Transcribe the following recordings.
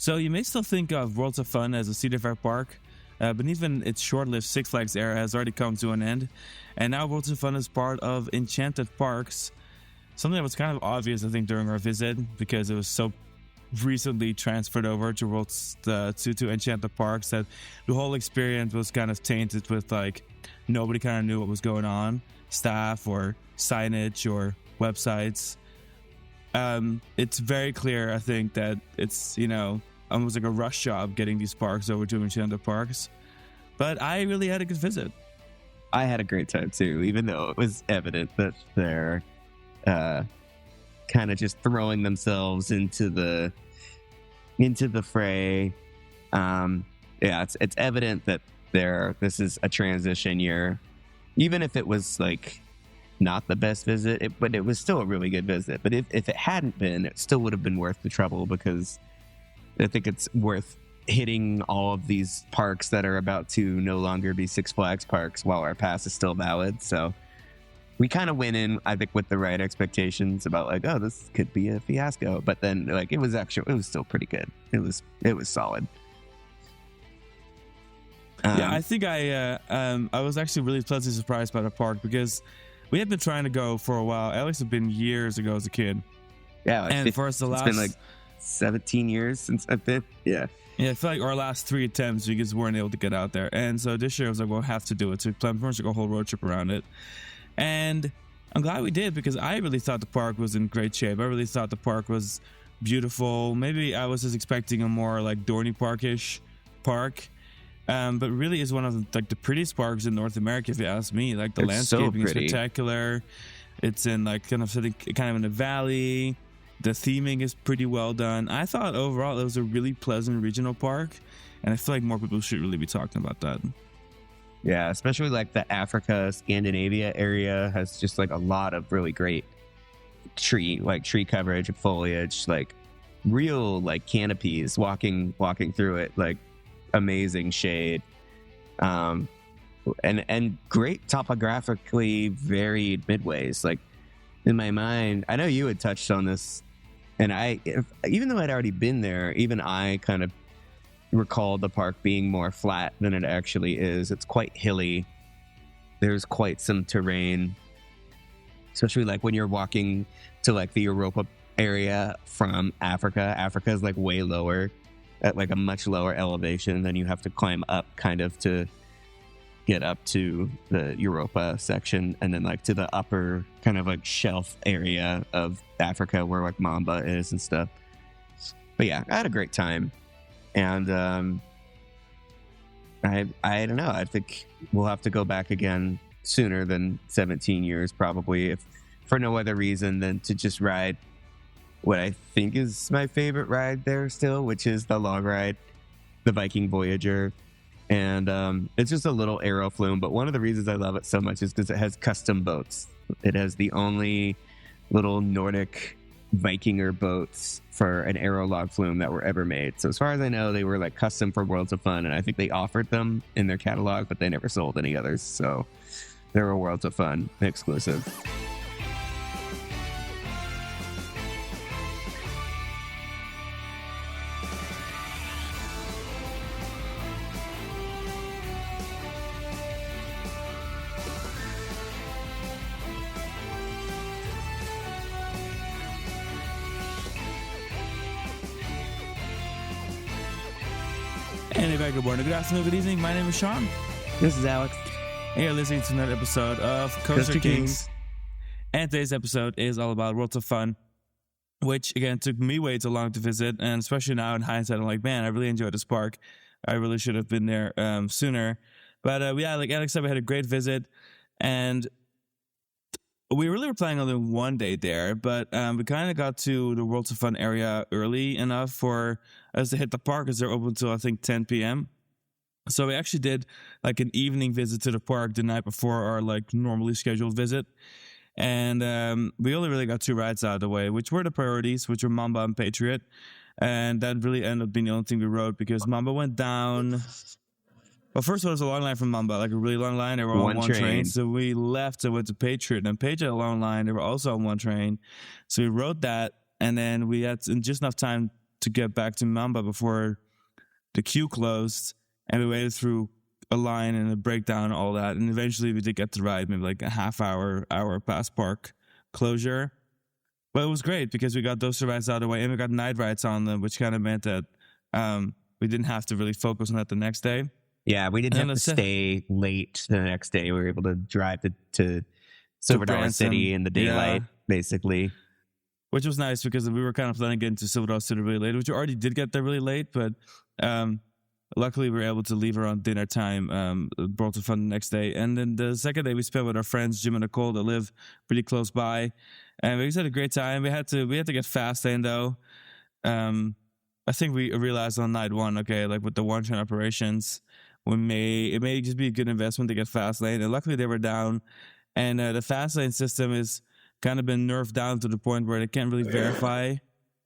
So you may still think of Worlds of Fun as a Cedar Fair park, but even its short-lived Six Flags era has already come to an end, and now Worlds of Fun is part of Enchanted Parks. Something that was kind of obvious, I think, during our visit, because it was so recently transferred over to to Enchanted Parks that the whole experience was kind of tainted with, like, nobody kind of knew what was going on, staff or signage or websites. It's very clear, I think, that it's, almost like a rush job getting these parks over to Enchanted Parks. But I really had a good visit. I had a great time too, even though it was evident that they're kind of just throwing themselves into the fray. It's evident that this is a transition year, even if it was like not the best visit, but it was still a really good visit. But if it hadn't been, it still would have been worth the trouble, because I think it's worth hitting all of these parks that are about to no longer be Six Flags parks while our pass is still valid. So we kind of went in, I think, with the right expectations about, like, oh, this could be a fiasco. But then, like, it was still pretty good. It was solid. I think I was actually really pleasantly surprised by the park, because we had been trying to go for a while. Alex had been years ago as a kid. Yeah, like and for us, it's been like 17 years since I've been. Yeah, I feel like our last 3 attempts, we just weren't able to get out there. And so this year I was like, we'll have to do it. So we planned pretty much a whole road trip around it. And I'm glad we did, because I really thought the park was in great shape. I really thought the park was beautiful. Maybe I was just expecting a more like Dorney Park-ish park. But really is one of the prettiest parks in North America, if you ask me. Like, the landscaping is spectacular. It's in like kind of in a valley. The theming is pretty well done. I thought overall it was a really pleasant regional park, and I feel like more people should really be talking about that. Yeah, especially like the Africa, Scandinavia area has just like a lot of really great tree coverage and foliage, like real like canopies walking through it, like amazing shade, and great topographically varied midways. Like, in my mind, I know you had touched on this, and even though I'd already been there, even I kind of recalled the park being more flat than it actually is. It's quite hilly. There's quite some terrain, especially like when you're walking to like the Europa area from Africa. Africa is like way lower, at like a much lower elevation, then you have to climb up kind of to get up to the Europa section, and then like to the upper kind of like shelf area of Africa where like Mamba is and stuff. But yeah, I had a great time. And I don't know, I think we'll have to go back again sooner than 17 years probably, if for no other reason than to just ride what I think is my favorite ride there still, which is the long ride, the Viking Voyager. And it's just a little aero flume, but one of the reasons I love it so much is because it has custom boats. It has the only little Nordic Vikinger boats for an aero log flume that were ever made. So as far as I know, they were like custom for Worlds of Fun, and I think they offered them in their catalog, but they never sold any others. So they were Worlds of Fun exclusive. And very good morning, good afternoon, good evening. My name is Sean. This is Alex. And you're listening to another episode of Coaster Kings. And today's episode is all about Worlds of Fun, which again took me way too long to visit. And especially now in hindsight, I'm like, man, I really enjoyed this park. I really should have been there sooner. But yeah, like Alex said, we had a great visit. And we really were planning on doing one day there, but we kind of got to the Worlds of Fun area early enough for us to hit the park, because they're open until I think 10 p.m. So we actually did like an evening visit to the park the night before our like normally scheduled visit. And we only really got 2 rides out of the way, which were the priorities, which were Mamba and Patriot. And that really ended up being the only thing we rode, because Mamba went down. Well, first of all, it was a long line from Mamba, like a really long line. They were on one train. So we left and went to Patriot. And Patriot had a long line. They were also on one train. So we rode that. And then we had just enough time to get back to Mamba before the queue closed, and we waited through a line and a breakdown, all that, and eventually we did get the ride, maybe like a half hour past park closure. But it was great because we got those rides out of the way, and we got night rides on them, which kind of meant that we didn't have to really focus on that the next day. Yeah, we didn't have to stay late the next day. We were able to drive to Silver Dollar City in the daylight, basically. Which was nice because we were kind of planning to get into Silver Dollar City really late, which we already did get there really late, but luckily we were able to leave around dinner time. Brought to fun the next day. And then the second day we spent with our friends Jim and Nicole that live pretty close by. And we just had a great time. We had to get fast lane though. I think we realized on night one, okay, like with the one train operations, it may just be a good investment to get fast lane. And luckily they were down. And the fast lane system is kind of been nerfed down to the point where they can't really verify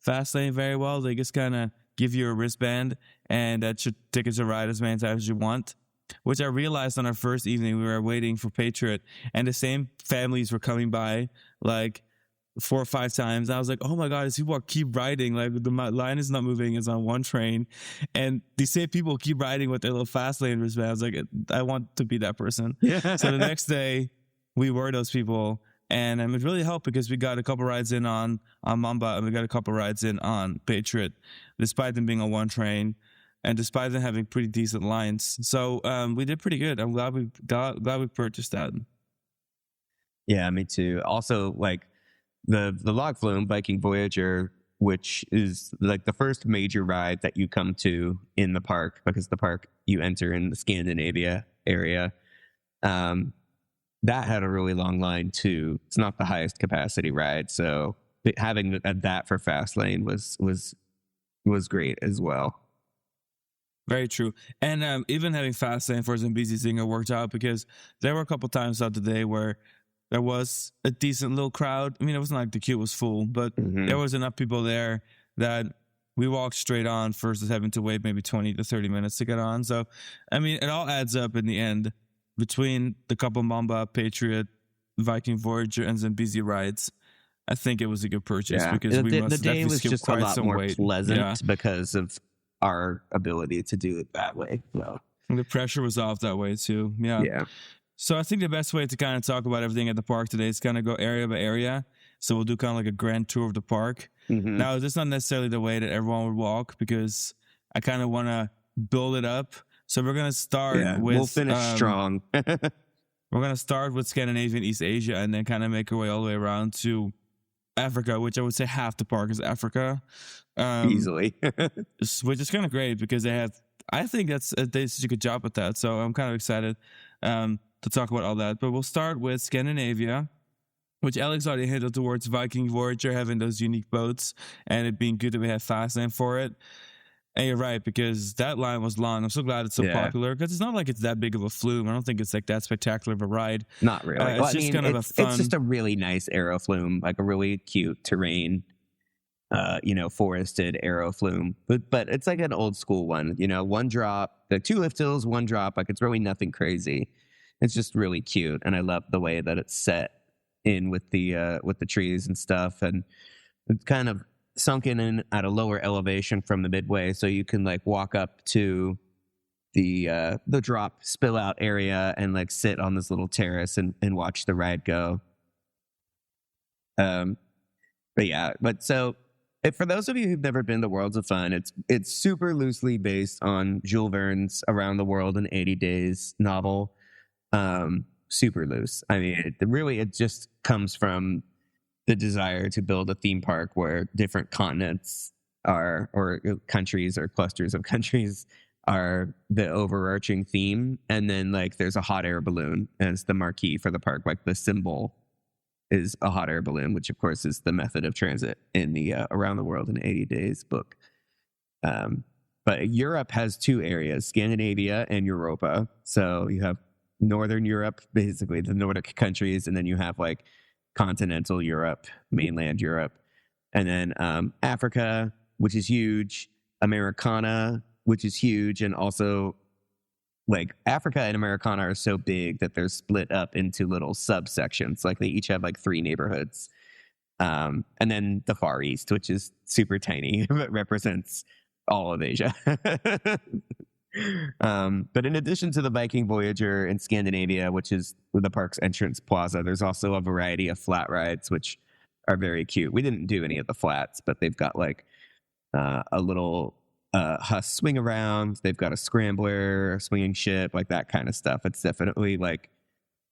fast lane very well. They just kind of give you a wristband and that should tickets a ride as many times as you want, which I realized on our first evening. We were waiting for Patriot and the same families were coming by like 4 or 5 times. I was like, oh my God, these people keep riding. Like the line is not moving. It's on one train. And these same people keep riding with their little fast lane wristband. I was like, I want to be that person. So the next day we were those people. And it really helped because we got a couple rides in on Mamba and we got a couple rides in on Patriot, despite them being on one train and despite them having pretty decent lines. So we did pretty good. I'm glad we purchased that. Yeah, me too. Also, like the log flume Viking Voyager, which is like the first major ride that you come to in the park, because the park you enter in the Scandinavia area. That had a really long line too. It's not the highest capacity ride, so having that for fast lane was great as well. Very true. And even having fast lane for Zambezi Zinger worked out because there were a couple times out the day where there was a decent little crowd. I mean, it wasn't like the queue was full, but there was enough people there that we walked straight on versus having to wait maybe 20 to 30 minutes to get on. So, I mean, it all adds up in the end between the couple Mamba, Patriot, Viking Voyager, and Zambezi rides. I think it was a good purchase because the day was just a lot more pleasant because of our ability to do it that way. So. And the pressure was off that way too. Yeah. So I think the best way to kind of talk about everything at the park today is kind of go area by area. So we'll do kind of like a grand tour of the park. Now, this is not necessarily the way that everyone would walk because I kind of want to build it up. So we're going to start with... We'll finish strong. We're going to start with Scandinavia and East Asia and then kind of make our way all the way around to Africa, which I would say half the park is Africa. Easily. Which is kind of great because they did such a good job with that. So I'm kind of excited to talk about all that. But we'll start with Scandinavia, which Alex already hinted towards Viking Voyager having those unique boats and it being good that we have fast lane for it. And you're right, because that line was long. I'm so glad it's so popular because it's not like it's that big of a flume. I don't think it's like that spectacular of a ride. Not really. It's just kind of a fun... It's just a really nice aero flume, like a really cute terrain, forested aero flume. But it's like an old school one, one drop, the 2 lift hills, 1 drop. Like it's really nothing crazy. It's just really cute, and I love the way that it's set in with the trees and stuff, and it's kind of sunken in at a lower elevation from the midway, so you can like walk up to the drop spill out area and like sit on this little terrace and watch the ride go. For those of you who've never been to Worlds of Fun, it's super loosely based on Jules Verne's Around the World in 80 Days novel. Super loose. I mean, it just comes from the desire to build a theme park where different continents or countries or clusters of countries are the overarching theme. And then like there's a hot air balloon as the marquee for the park. Like the symbol is a hot air balloon, which of course is the method of transit in the Around the World in 80 Days book. But Europe has 2 areas, Scandinavia and Europa. So you have Northern Europe, basically the Nordic countries, and then you have like continental Europe, mainland Europe, and then Africa, which is huge, Americana, which is huge, and also like Africa and Americana are so big that they're split up into little subsections. Like they each have like 3 neighborhoods. And then the Far East, which is super tiny, but represents all of Asia. But in addition to the Viking Voyager in Scandinavia, which is the park's entrance plaza, there's also a variety of flat rides, which are very cute. We didn't do any of the flats, but they've got like a little Huss swing around. They've got a scrambler, a swinging ship, like that kind of stuff. It's definitely like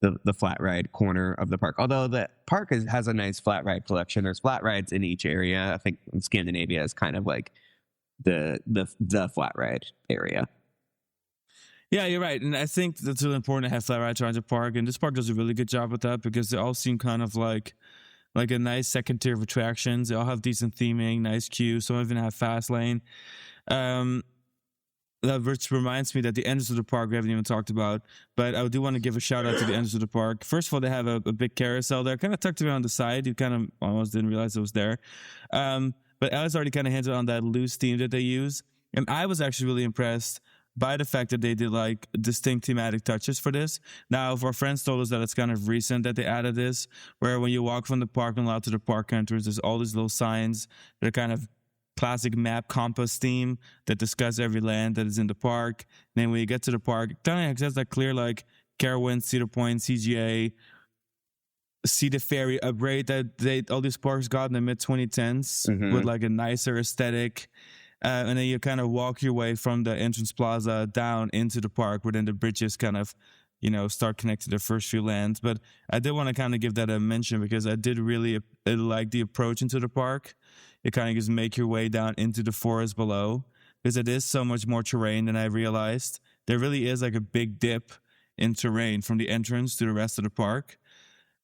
the flat ride corner of the park. Although the park has a nice flat ride collection. There's flat rides in each area. I think Scandinavia is kind of like the flat ride area. Yeah, you're right. And I think that's really important to have flat rides around the park. And this park does a really good job with that because they all seem kind of like a nice second tier of attractions. They all have decent theming, nice queues. Some even have fast lane. Which reminds me that the entrance of the park we haven't even talked about, but I do want to give a shout out to the entrance of the park. First of all, they have a big carousel there, kind of tucked around the side. You kind of almost didn't realize it was there. But Alice already kind of hinted on that loose theme that they use. And I was actually really impressed by the fact that they did like distinct thematic touches for this. Now, if our friends told us that it's kind of recent that they added this, where when you walk from the parking lot to the park entrance, there's all these little signs that are kind of classic map compass theme that discuss every land that is in the park. And then when you get to the park, it kind of has that clear like Carowinds, Cedar Point, CGA, Cedar Ferry upgrade that all these parks got in the mid 2010s with like a nicer aesthetic. And then you kind of walk your way from the entrance plaza down into the park, where then the bridges kind of, start connecting the first few lands. But I did want to kind of give that a mention because I did really like the approach into the park. It kind of just make your way down into the forest below because it is so much more terrain than I realized. There really is like a big dip in terrain from the entrance to the rest of the park.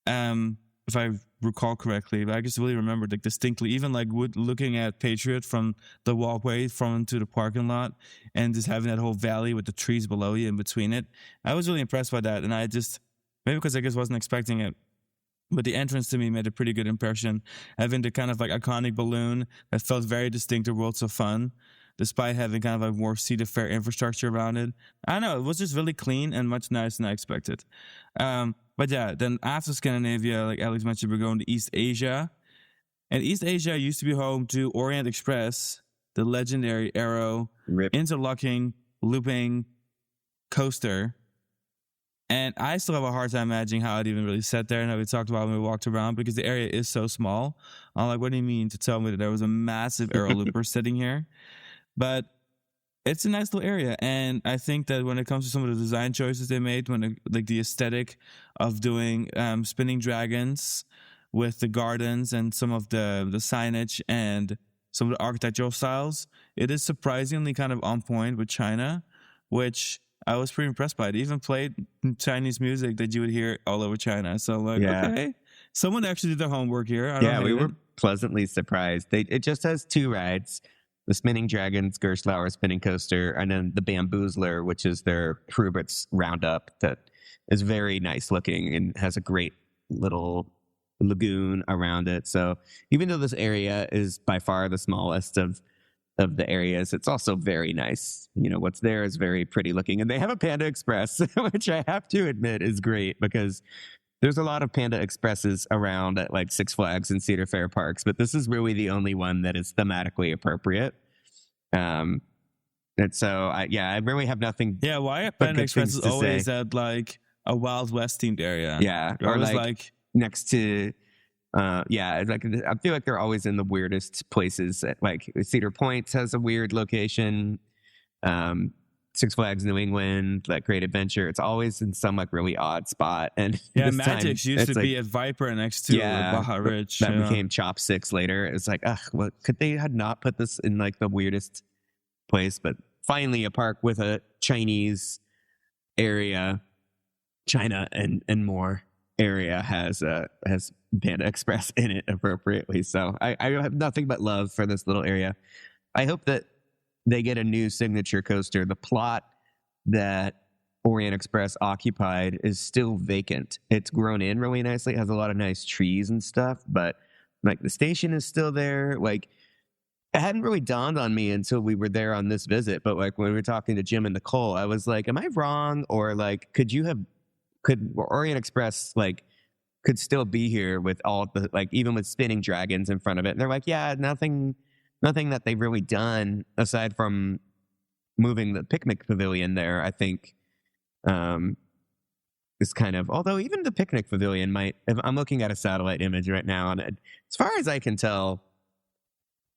If I recall correctly, but I just really remember like distinctly, even like looking at Patriot from the walkway from to the parking lot and just having that whole valley with the trees below you in between it. I was really impressed by that. And I just, maybe because I just wasn't expecting it, but the entrance to me made a pretty good impression. Having the kind of like iconic balloon that felt very distinct to Worlds of Fun, despite having kind of like more Cedar Fair infrastructure around it. I don't know, it was just really clean and much nicer than I expected. But yeah, then after Scandinavia, like Alex mentioned, we're going to East Asia. And East Asia used to be home to Orient Express, the legendary Arrow, interlocking, looping coaster. And I still have a hard time imagining how it even really sat there and how we talked about when we walked around because the area is so small. I'm like, what do you mean to tell me that there was a massive Arrow looper sitting here? But it's a nice little area, and I think that when it comes to some of the design choices they made, like the aesthetic of doing spinning dragons with the gardens and some of the signage and some of the architectural styles, it is surprisingly kind of on point with China, which I was pretty impressed by. It even played Chinese music that you would hear all over China. So like, okay, someone actually did their homework here. We were pleasantly surprised. It just has 2 rides. The Spinning Dragons, Gerstlauer spinning coaster, and then the Bamboozler, which is their Hrubert's Roundup that is very nice looking and has a great little lagoon around it. So even though this area is by far the smallest of the areas, it's also very nice. What's there is very pretty looking. And they have a Panda Express, which I have to admit is great because there's a lot of Panda Expresses around at like Six Flags and Cedar Fair parks, but this is really the only one that is thematically appropriate. And so, I really have nothing. Yeah, why are Panda Expresses always at like a Wild West themed area? Yeah, or like next to, like I feel like they're always in the weirdest places. Like Cedar Point has a weird location. Six Flags New England, like Great Adventure, it's always in some like really odd spot. And Magic's used to be at Viper next to Baja Ridge. That became Chopsticks later. It's like, could they had not put this in like the weirdest place? But finally, a park with a Chinese area, China and more area has Panda Express in it appropriately. So I have nothing but love for this little area. I hope that they get a new signature coaster. The plot that Orient Express occupied is still vacant. It's grown in really nicely. It has a lot of nice trees and stuff, but like the station is still there. Like it hadn't really dawned on me until we were there on this visit. But like when we were talking to Jim and Nicole, I was like, am I wrong? Or like, could Orient Express like could still be here with all the, like, even with spinning dragons in front of it. And they're like, yeah, nothing that they've really done aside from moving the picnic pavilion there, I think, is kind of, although even the picnic pavilion might, if I'm looking at a satellite image right now, and as far as I can tell,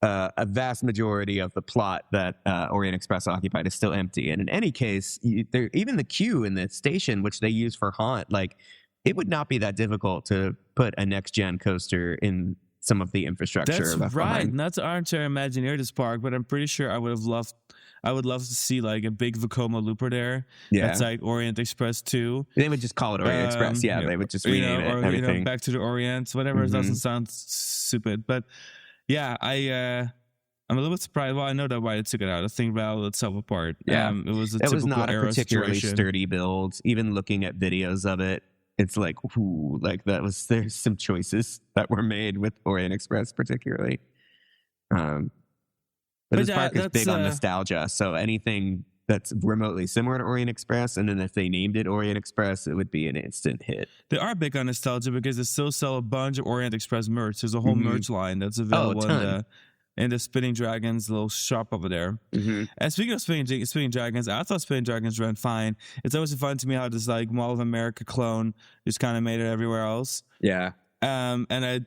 a vast majority of the plot that Orient Express occupied is still empty. And in any case, even the queue in the station, which they use for Haunt, like, it would not be that difficult to put a next-gen coaster in some of the infrastructure. That's right. behind. Not to armchair Imagineer this park, but I'm pretty sure I would love to see like a big Vekoma looper there. Yeah. That's like Orient Express 2. They would just call it Orient Express. Yeah, they would just rename it. Or Everything. Back to the Orient, whatever. It doesn't sound stupid, but yeah, I'm a little bit surprised. Well, I know that why they took it out. I think Rattle itself apart. Yeah, it was a it was typical not a era particularly situation. sturdy build. Even looking at videos of it, it's like, ooh, like there's some choices that were made with Orient Express, particularly. But this park is big on nostalgia, so anything that's remotely similar to Orient Express, and then if they named it Orient Express, it would be an instant hit. They are big on nostalgia because they still sell a bunch of Orient Express merch. There's a whole merch line that's available in the Spinning Dragons little shop over there. And speaking of Spinning Dragons, I thought Spinning Dragons ran fine. It's always fun to me how this like Mall of America clone just kind of made it everywhere else. Yeah. And I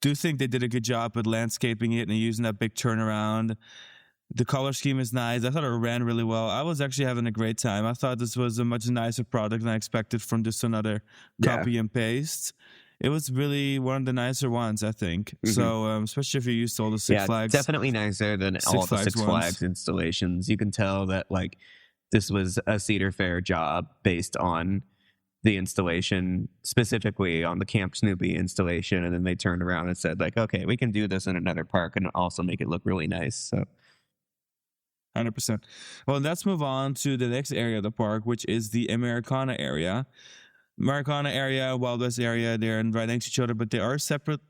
do think they did a good job with landscaping it and using that big turnaround. The color scheme is nice. I thought it ran really well. I was actually having a great time. I thought this was a much nicer product than I expected from just another copy and paste. It was really one of the nicer ones, I think. So, especially if you're used to all the Six Flags. Definitely nicer than all the Six Flags installations. You can tell that, like, this was a Cedar Fair job based on the installation, specifically on the Camp Snoopy installation. And then they turned around and said, like, okay, we can do this in another park and also make it look really nice. So 100%. Well, let's move on to the next area of the park, which is the Americana area. Americana area, Wild West area, they're right next to each other, but they are separate.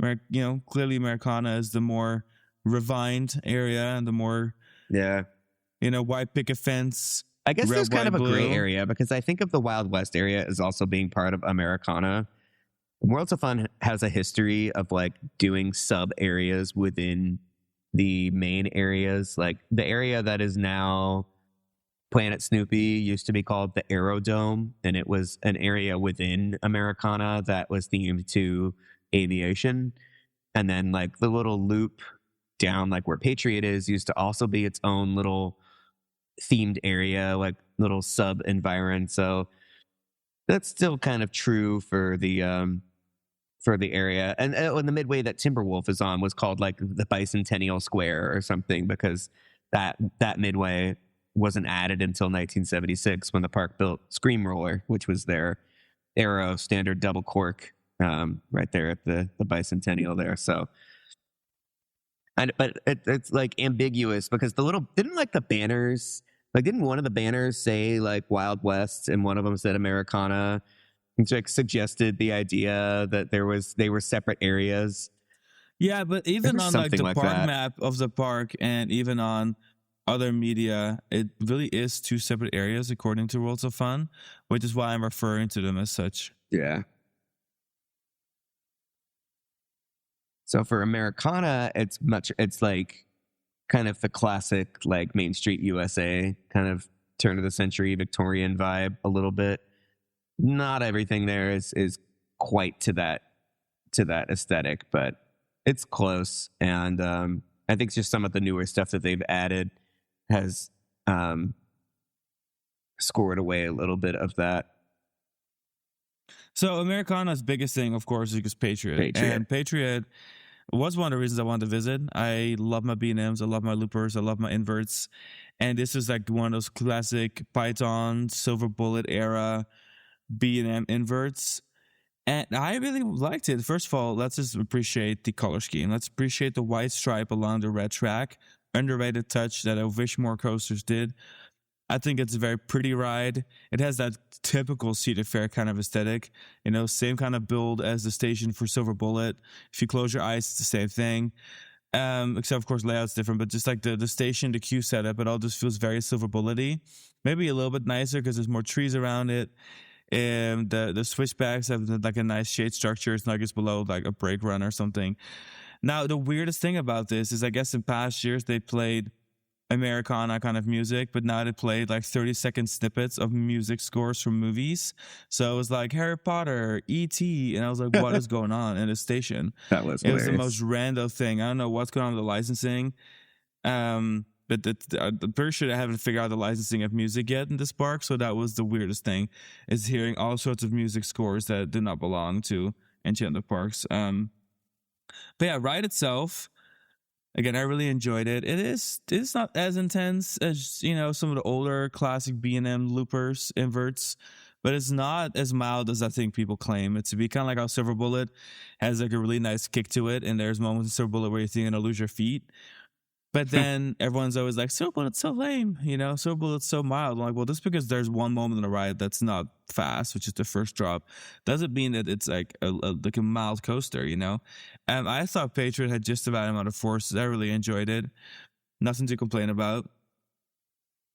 You know, clearly Americana is the more refined area and the more, white picket fence. I guess red, there's kind of a blue. gray area because I think of the Wild West area as also being part of Americana. Worlds of Fun has a history of like doing sub areas within the main areas. Like the area that is now Planet Snoopy used to be called the Aerodome, and it was an area within Americana that was themed to aviation. And then like the little loop down like where Patriot is used to also be its own little themed area, like little sub environment. So that's still kind of true for the area. And the midway that Timberwolf is on was called like the Bicentennial Square or something, because that midway wasn't added until 1976 when the park built Scream Roller, which was their Aero standard double cork right there at the Bicentennial there. So, but it's like ambiguous because didn't one of the banners say like Wild West and one of them said Americana? It's like suggested the idea that they were separate areas. Yeah, but even on like the park map of the park and even on other media, it really is two separate areas according to Worlds of Fun, which is why I'm referring to them as such. Yeah. So for Americana, it's like kind of the classic like Main Street USA kind of turn of the century Victorian vibe a little bit. Not everything there is quite to that aesthetic, but it's close. And I think just some of the newer stuff that they've added has scored away a little bit of that. So Americana's biggest thing, of course, is Patriot. And Patriot was one of the reasons I wanted to visit. I love my B&Ms, I love my loopers, I love my inverts. And this is like one of those classic Python, Silver Bullet era B&M inverts. And I really liked it. First of all, let's just appreciate the color scheme. Let's appreciate the white stripe along the red track. Underrated touch that I wish more coasters did. I think it's a very pretty ride. It has that typical Cedar Fair kind of aesthetic. You know, same kind of build as the station for Silver Bullet. If you close your eyes, it's the same thing. Except, of course, layout's different. But just like the station, the queue setup, it all just feels very Silver Bullet-y. Maybe a little bit nicer because there's more trees around it. The switchbacks have like a nice shade structure. It's not just below like a brake run or something. Now, the weirdest thing about this is I guess in past years they played Americana kind of music, but now they played like 30-second snippets of music scores from movies. So it was like Harry Potter, E.T., and I was like, what is going on in this station? That was It was the most random thing. I don't know what's going on with the licensing. But I'm pretty sure I haven't figured out the licensing of music yet in this park. So that was the weirdest thing, is hearing all sorts of music scores that did not belong to Enchanted Parks. But yeah, ride itself, again, I really enjoyed it. It's not as intense as, you know, some of the older classic B&M loopers, inverts, but it's not as mild as I think people claim it to be. Kind of like how Silver Bullet has like a really nice kick to it, and there's moments in Silver Bullet where you're thinking to lose your feet. But then everyone's always like, Silver Bullet's so lame, you know, Silver Bullet's so mild. I'm like, well, just because there's one moment in the ride that's not fast, which is the first drop, doesn't mean that it's like a mild coaster, you know? And I thought Patriot had just about amount of forces. I really enjoyed it. Nothing to complain about.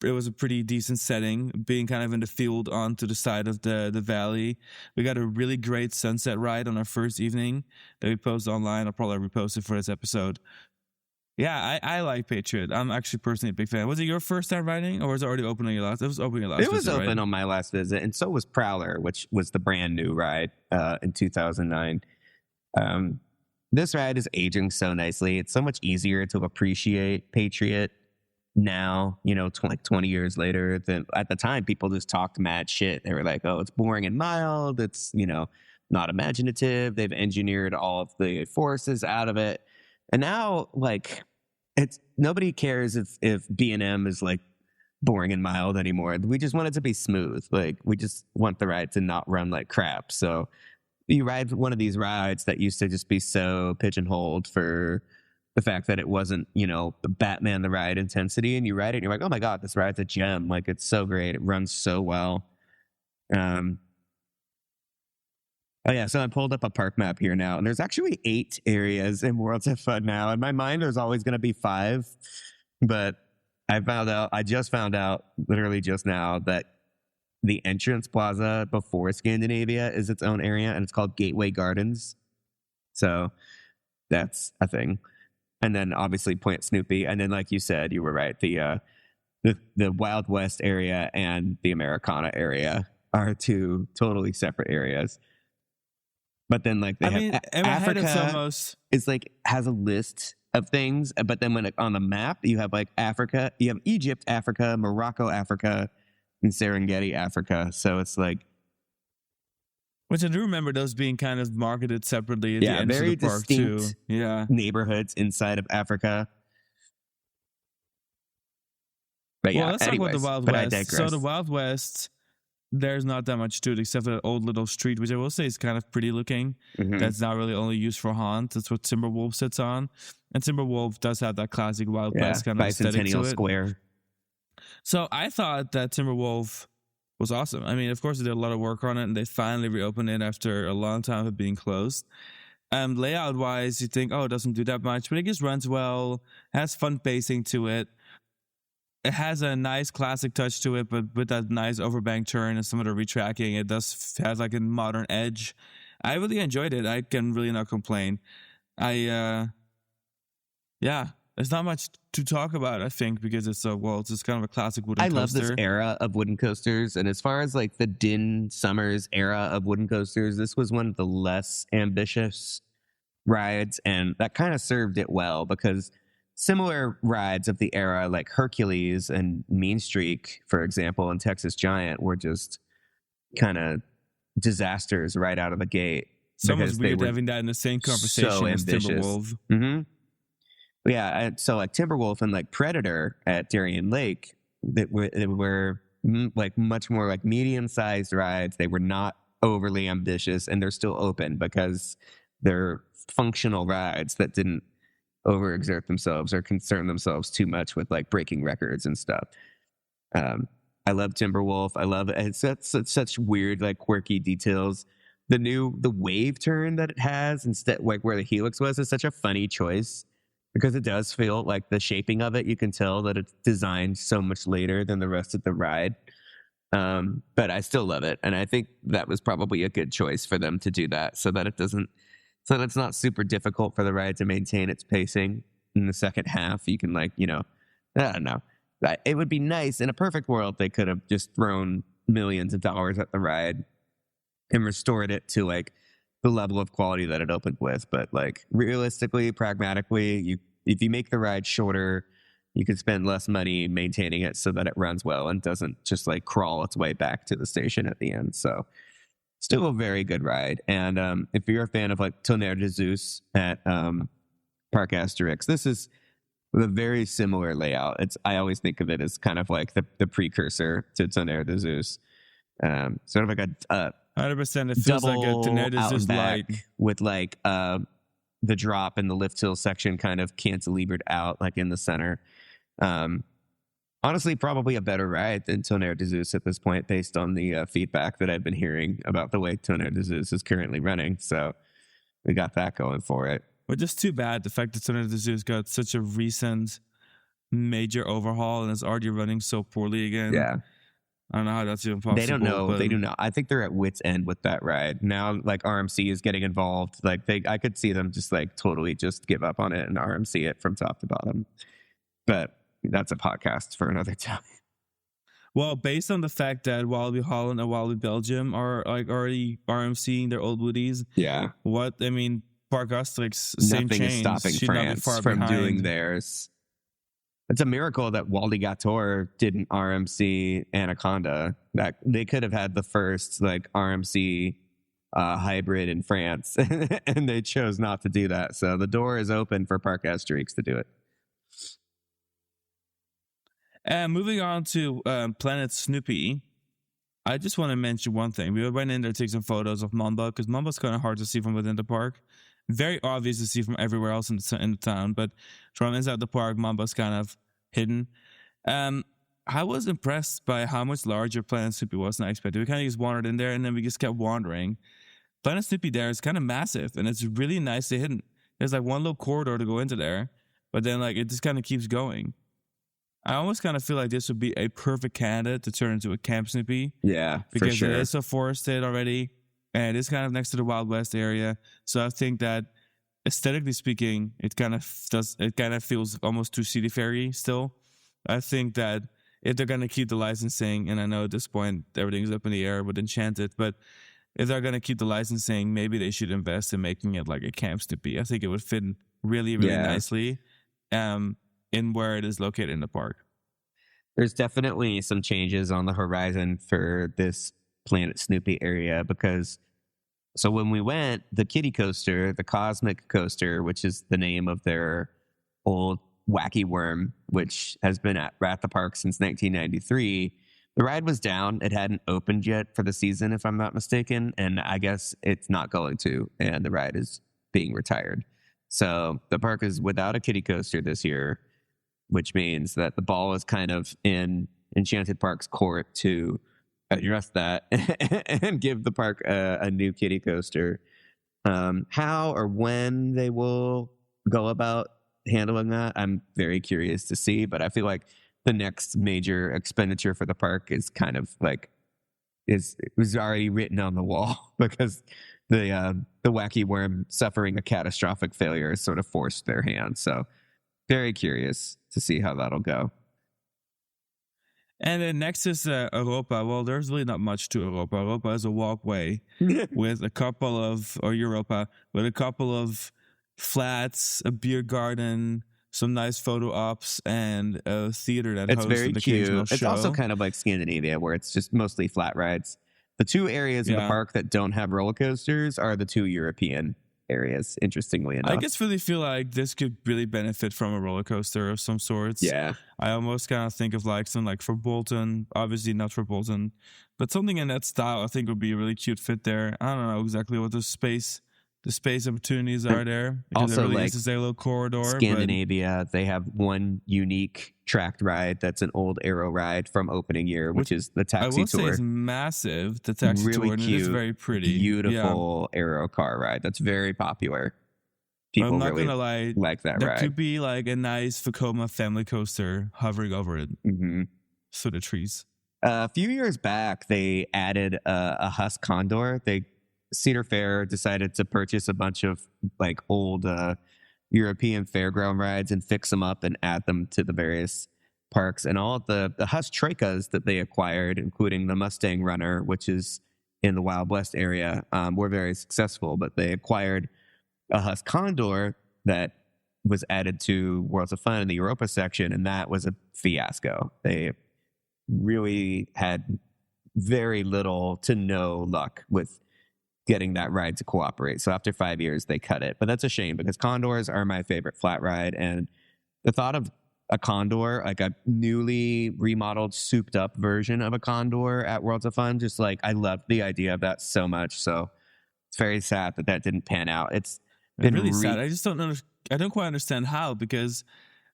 It was a pretty decent setting, being kind of in the field onto the side of the valley. We got a really great sunset ride on our first evening that we posted online. I'll probably repost it for this episode. Yeah, I like Patriot. I'm actually personally a big fan. Was it your first time riding, or was it already open on your last? It was open on your last visit, It was open right? on my last visit, and so was Prowler, which was the brand new ride in 2009. This ride is aging so nicely. It's so much easier to appreciate Patriot now, you know, like 20 years later. Than at the time, people just talked mad shit. They were like, oh, it's boring and mild. It's, you know, not imaginative. They've engineered all of the forces out of it. And now, like, it's nobody cares if B&M is like boring and mild anymore. We just want it to be smooth. Like, we just want the ride to not run like crap. So you ride one of these rides that used to just be so pigeonholed for the fact that it wasn't, you know, Batman the ride intensity, and you ride it and you're like, oh my God, this ride's a gem. Like, it's so great. It runs so well. Oh, yeah, so I pulled up a park map here now, and there's actually 8 areas in Worlds of Fun now. In my mind, there's always going to be 5, but I just found out literally just now that the entrance plaza before Scandinavia is its own area, and it's called Gateway Gardens. So that's a thing. And then obviously Point Snoopy, and then like you said, you were right, the Wild West area and the Americana area are 2 totally separate areas. But then, like, Africa is like has a list of things. But then, when on the map, you have like Africa, you have Egypt, Africa, Morocco, Africa, and Serengeti, Africa. So it's like, which I do remember those being kind of marketed separately at the end of the park too. Yeah, neighborhoods inside of Africa. But yeah, well, let's talk about the Wild West. I digress. So the Wild West, there's not that much to it except for that old little street, which I will say is kind of pretty looking. Mm-hmm. That's not really only used for haunt. That's what Timberwolf sits on. And Timberwolf does have that classic Wild West kind of aesthetic to it. Square. So I thought that Timberwolf was awesome. I mean, of course, they did a lot of work on it, and they finally reopened it after a long time of being closed. Layout-wise, you think, oh, it doesn't do that much, but it just runs well, has fun pacing to it. It has a nice classic touch to it, but with that nice overbank turn and some of the retracking, it does has like a modern edge. I really enjoyed it. I can really not complain. There's not much to talk about, I think, because it's it's just kind of a classic wooden coaster. I love this era of wooden coasters, and as far as like the Din Summers era of wooden coasters, this was one of the less ambitious rides, and that kind of served it well because similar rides of the era, like Hercules and Mean Streak, for example, and Texas Giant, were just kind of disasters right out of the gate. It's almost weird having that in the same conversation as Timberwolf. Mm-hmm. Yeah, so like Timberwolf and like Predator at Darien Lake, that were like much more like medium-sized rides. They were not overly ambitious, and they're still open because they're functional rides that didn't overexert themselves or concern themselves too much with like breaking records and stuff. I love Timberwolf. I love it. It's such weird, like quirky details. The wave turn that it has instead, like where the helix was, is such a funny choice because it does feel like the shaping of it. You can tell that it's designed so much later than the rest of the ride. But I still love it, and I think that was probably a good choice for them to do that, so that it's not super difficult for the ride to maintain its pacing in the second half. You can, like, you know, I don't know. It would be nice in a perfect world. They could have just thrown millions of dollars at the ride and restored it to like the level of quality that it opened with. But like realistically, pragmatically, if you make the ride shorter, you could spend less money maintaining it so that it runs well and doesn't just like crawl its way back to the station at the end. So still a very good ride. And if you're a fan of like Tonnerre de Zeus at Parc Astérix, this is a very similar layout. I always think of it as kind of like the precursor to Tonnerre de Zeus. Sort of like a 100%. It feels like a Tonnerre de Zeus light with like the drop and the lift hill section kind of cantilevered out like in the center. Honestly, probably a better ride than Tonnerre de Zeus at this point, based on the feedback that I've been hearing about the way Tonnerre de Zeus is currently running. So we got that going for it. But just too bad the fact that Tonnerre de Zeus got such a recent major overhaul and is already running so poorly again. Yeah. I don't know how that's even possible. They don't know. They do not. I think they're at wit's end with that ride. Now, like, RMC is getting involved. Like, I could see them just, like, totally just give up on it and RMC it from top to bottom. But that's a podcast for another time. Well, based on the fact that Walibi Holland and Walibi Belgium are, like, already RMCing their old booties. Yeah. Parc Astérix, same Nothing change. is stopping Should France from doing theirs. It's a miracle that Waldy Gator didn't RMC Anaconda. That they could have had the first like RMC hybrid in France, and they chose not to do that. So the door is open for Parc Astérix to do it. And moving on to Planet Snoopy, I just want to mention one thing. We went in there to take some photos of Mamba, because Mamba's kind of hard to see from within the park. Very obvious to see from everywhere else in the town, but from inside the park, Mamba's kind of hidden. I was impressed by how much larger Planet Snoopy was than I expected. We kind of just wandered in there, and then we just kept wandering. Planet Snoopy there is kind of massive, and it's really nicely hidden. There's like one little corridor to go into there, but then like it just kind of keeps going. I almost kind of feel like this would be a perfect candidate to turn into a Camp Snoopy. Yeah, because for sure. It is so forested already, and it's kind of next to the Wild West area. So I think that aesthetically speaking, it kind of feels almost too city fairy still. I think that if they're gonna keep the licensing, and I know at this point everything's up in the air with Enchanted, but if they're gonna keep the licensing, maybe they should invest in making it like a Camp Snoopy. I think it would fit really, really nicely in where it is located in the park. There's definitely some changes on the horizon for this Planet Snoopy area, because so when we went, the kiddie coaster, the Cosmic Coaster, which is the name of their old wacky worm, which has been at the park since 1993, the ride was down. It hadn't opened yet for the season, if I'm not mistaken, and I guess it's not going to, and the ride is being retired. So the park is without a kiddie coaster this year, which means that the ball is kind of in Enchanted Parks' court to address that and give the park a new kiddie coaster. How or when they will go about handling that, I'm very curious to see, but I feel like the next major expenditure for the park is kind of like it was already written on the wall, because the wacky worm suffering a catastrophic failure has sort of forced their hand. So very curious to see how that'll go. And then next is Europa. Well, there's really not much to Europa. Europa is a walkway with a couple of flats, a beer garden, some nice photo ops, and a theater that hosts an occasional show. It's also kind of like Scandinavia, where it's just mostly flat rides. The two areas of the park that don't have roller coasters are the two European areas, interestingly enough. I just really feel like this could really benefit from a roller coaster of some sorts. Yeah. I almost kind of think of like some like for Bolton, obviously not for Bolton, but something in that style I think would be a really cute fit there. I don't know exactly what the space opportunities are there. Also, really like is their little corridor. Scandinavia, they have one unique tracked ride that's an old Arrow ride from opening year, which is the Taxi Tour. I will say it's massive, the Taxi really Tour, and cute, it is very pretty. Beautiful Arrow car ride. That's very popular. People I'm not really gonna lie, like that there ride. There could be like a nice Vekoma family coaster hovering over it through the trees. A few years back, they added a Husk Condor. Cedar Fair decided to purchase a bunch of like old European fairground rides and fix them up and add them to the various parks. And all of the Husk Tricas that they acquired, including the Mustang Runner, which is in the Wild West area, were very successful. But they acquired a Husk Condor that was added to Worlds of Fun in the Europa section, and that was a fiasco. They really had very little to no luck with getting that ride to cooperate. So after 5 years, they cut it. But that's a shame because Condors are my favorite flat ride. And the thought of a Condor, like a newly remodeled, souped up version of a Condor at Worlds of Fun, just like I loved the idea of that so much. So it's very sad that didn't pan out. It's been really sad. I just don't know. I don't quite understand how, because